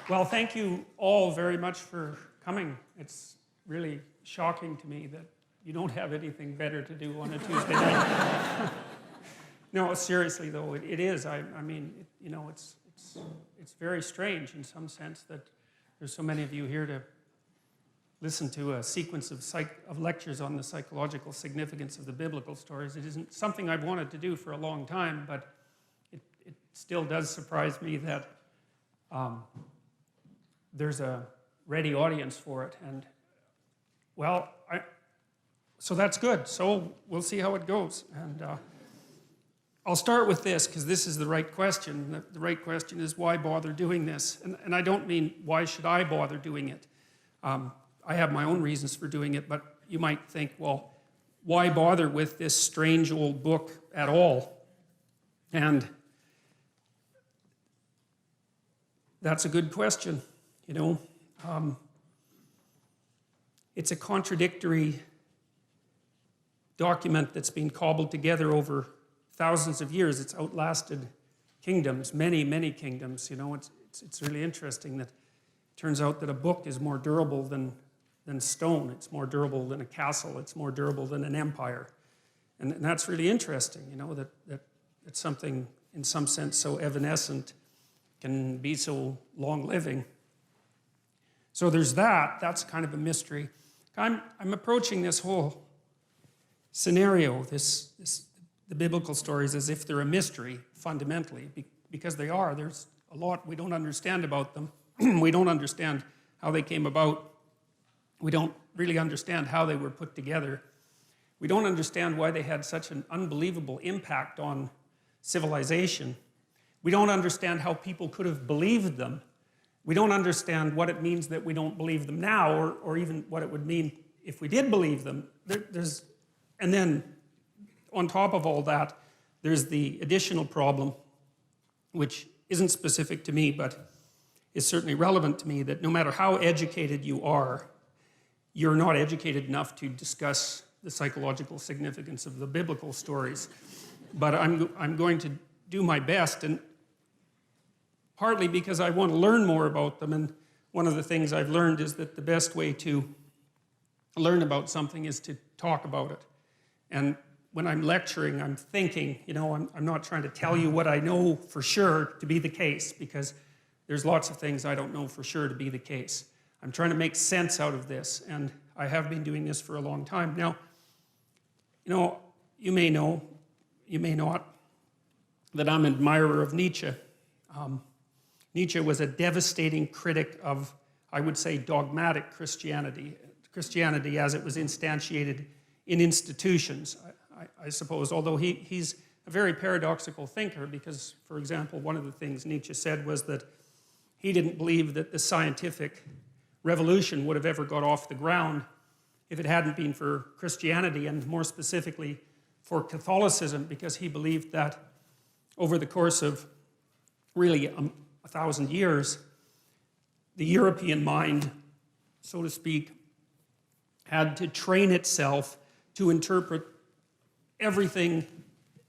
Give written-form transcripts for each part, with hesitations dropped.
Well, thank you all very much for coming. It's really shocking to me that you don't have anything better to do on a Tuesday night. No, seriously though, it is. I mean, it's very strange in some sense that there's so many of you here to listen to a sequence of lectures on the psychological significance of the biblical stories. It isn't something I've wanted to do for a long time, but it still does surprise me that there's a ready audience for it. And well, so that's good. So we'll see how it goes. And I'll start with this because this is the right question. The right question is, why bother doing this? And I don't mean, why should I bother doing it? I have my own reasons for doing it, but you might think, well, why bother with this strange old book at all? And that's a good question, you know. It's a contradictory document that's been cobbled together over thousands of years. It's outlasted kingdoms, many, many kingdoms. You know, it's really interesting that it turns out that a book is more durable than stone. It's more durable than a castle. It's more durable than an empire. And that's really interesting, you know, that something in some sense so evanescent can be so long-living. So there's that. That's kind of a mystery. I'm approaching this whole scenario, the biblical stories, as if they're a mystery, fundamentally, because they are. There's a lot we don't understand about them. We don't understand how they came about. We don't really understand how they were put together. We don't understand why they had such an unbelievable impact on civilization. We don't understand how people could have believed them. We don't understand what it means that we don't believe them now, or even what it would mean if we did believe them. And then, on top of all that, there's the additional problem, which isn't specific to me, but is certainly relevant to me, that no matter how educated you are, you're not educated enough to discuss the psychological significance of the biblical stories. But I'm going to do my best, and partly because I want to learn more about them. And one of the things I've learned is that the best way to learn about something is to talk about it. And when I'm lecturing, I'm thinking, you know, I'm not trying to tell you what I know for sure to be the case, because there's lots of things I don't know for sure to be the case. I'm trying to make sense out of this, and I have been doing this for a long time. Now, you know, you may not, that I'm an admirer of Nietzsche. Nietzsche was a devastating critic of, I would say, dogmatic Christianity. Christianity as it was instantiated in institutions, I suppose, although he's a very paradoxical thinker because, for example, one of the things Nietzsche said was that he didn't believe that the scientific revolution would have ever got off the ground if it hadn't been for Christianity, and more specifically for Catholicism, because he believed that over the course of really 1,000 years, the European mind, so to speak, had to train itself to interpret everything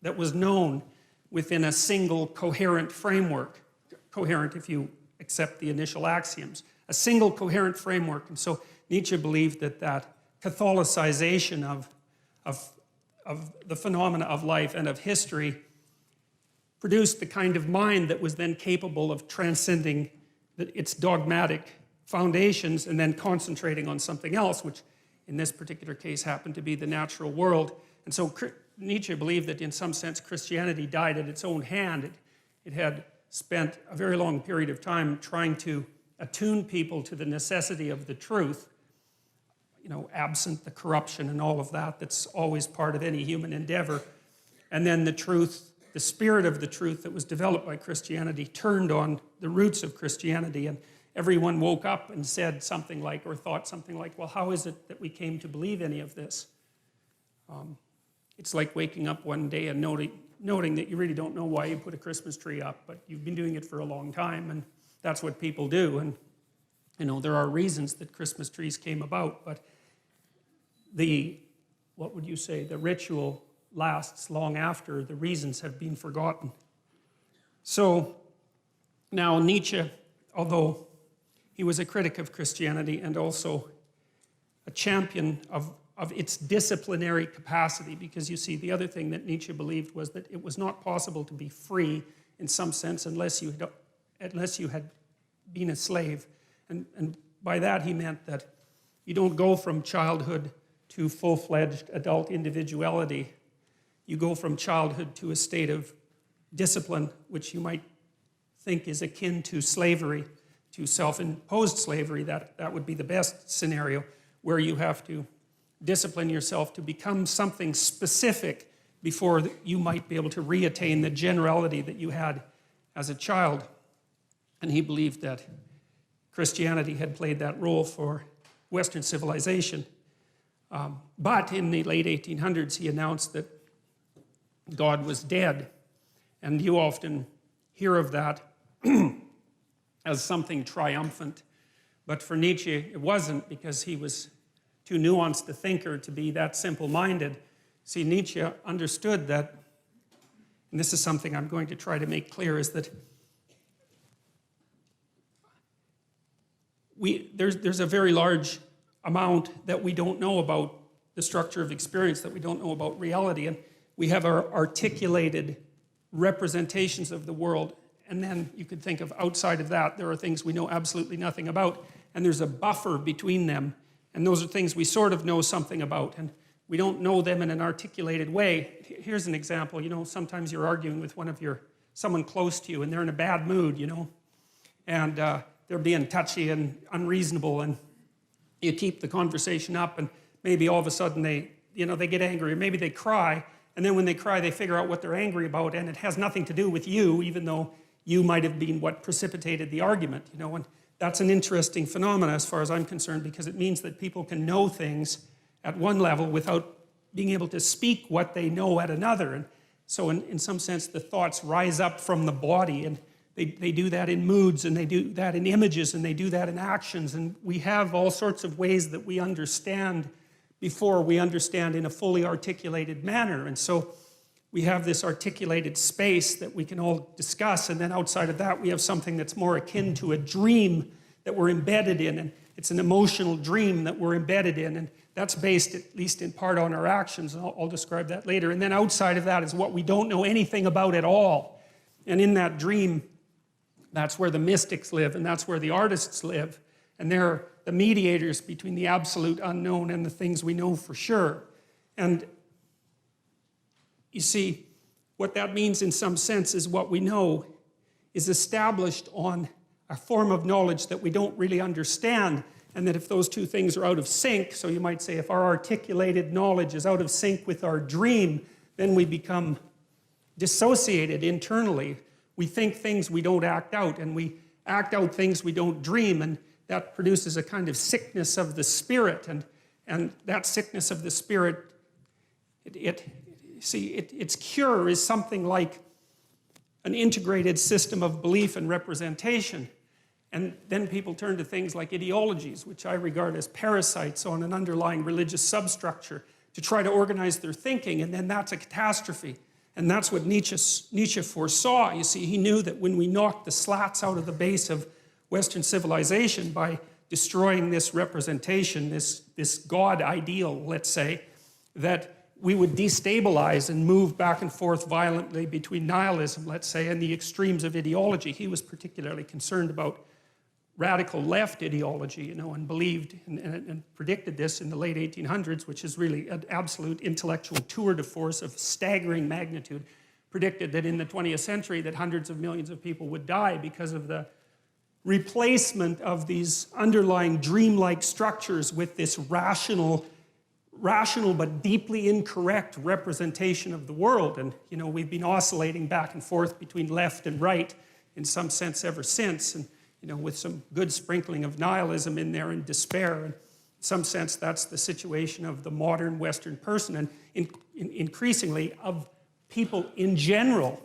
that was known within a single coherent framework. Coherent if you accept the initial axioms. A single coherent framework. And so Nietzsche believed that Catholicization of the phenomena of life and of history produced the kind of mind that was then capable of transcending its dogmatic foundations and then concentrating on something else, which in this particular case happened to be the natural world. And so Nietzsche believed that in some sense Christianity died at its own hand. It had spent a very long period of time trying to attune people to the necessity of the truth, you know, absent the corruption and all of that that's always part of any human endeavor. And then the truth, the spirit of the truth that was developed by Christianity turned on the roots of Christianity, and everyone woke up and said something like, or thought something like, well, how is it that we came to believe any of this? It's like waking up one day and noting that you really don't know why you put a Christmas tree up, but you've been doing it for a long time, and that's what people do. And you know, there are reasons that Christmas trees came about, but what would you say, the ritual lasts long after the reasons have been forgotten. So now Nietzsche, although he was a critic of Christianity and also a champion of its disciplinary capacity, because you see, the other thing that Nietzsche believed was that it was not possible to be free in some sense unless you had been a slave. And by that he meant that you don't go from childhood to full-fledged adult individuality. You go from childhood to a state of discipline, which you might think is akin to slavery, to self-imposed slavery. That would be the best scenario, where you have to discipline yourself to become something specific before you might be able to reattain the generality that you had as a child. And he believed that Christianity had played that role for Western civilization. But in the late 1800s, he announced that God was dead. And you often hear of that as something triumphant. But for Nietzsche, it wasn't, because he was too nuanced a thinker to be that simple-minded. See, Nietzsche understood that, and this is something I'm going to try to make clear, is that there's a very large amount that we don't know about the structure of experience, that we don't know about reality, and we have our articulated representations of the world, and then you could think of outside of that, there are things we know absolutely nothing about, and there's a buffer between them, and those are things we sort of know something about, and we don't know them in an articulated way. Here's an example. You know, sometimes you're arguing with someone close to you, and they're in a bad mood, you know, and they're being touchy and unreasonable, and you keep the conversation up, and maybe all of a sudden they get angry, or maybe they cry, and then when they cry, they figure out what they're angry about, and it has nothing to do with you, even though you might have been what precipitated the argument, you know. And that's an interesting phenomenon as far as I'm concerned, because it means that people can know things at one level without being able to speak what they know at another. And so in some sense, the thoughts rise up from the body, and they do that in moods, and they do that in images, and they do that in actions. And we have all sorts of ways that we understand before we understand in a fully articulated manner. And so we have this articulated space that we can all discuss, and then outside of that we have something that's more akin to a dream that we're embedded in, and it's an emotional dream that we're embedded in, and that's based at least in part on our actions, and I'll describe that later. And then outside of that is what we don't know anything about at all. And in that dream, that's where the mystics live, and that's where the artists live, and they're the mediators between the absolute unknown and the things we know for sure. And you see, what that means in some sense is what we know is established on a form of knowledge that we don't really understand, and that if those two things are out of sync, so you might say if our articulated knowledge is out of sync with our dream, then we become dissociated internally. We think things we don't act out, and we act out things we don't dream, and that produces a kind of sickness of the spirit, and that sickness of the spirit, its cure is something like an integrated system of belief and representation. And then people turn to things like ideologies, which I regard as parasites on an underlying religious substructure, to try to organize their thinking, and then that's a catastrophe. And that's what Nietzsche foresaw. You see, he knew that when we knocked the slats out of the base of Western civilization by destroying this representation, this God ideal, let's say, that we would destabilize and move back and forth violently between nihilism, let's say, and the extremes of ideology. He was particularly concerned about radical left ideology, you know, and believed and predicted this in the late 1800s, which is really an absolute intellectual tour de force of staggering magnitude, predicted that in the 20th century that hundreds of millions of people would die because of the replacement of these underlying dreamlike structures with this rational but deeply incorrect representation of the world. And, you know, we've been oscillating back and forth between left and right in some sense ever since, and, you know, with some good sprinkling of nihilism in there and despair. And in some sense, that's the situation of the modern Western person, and increasingly of people in general.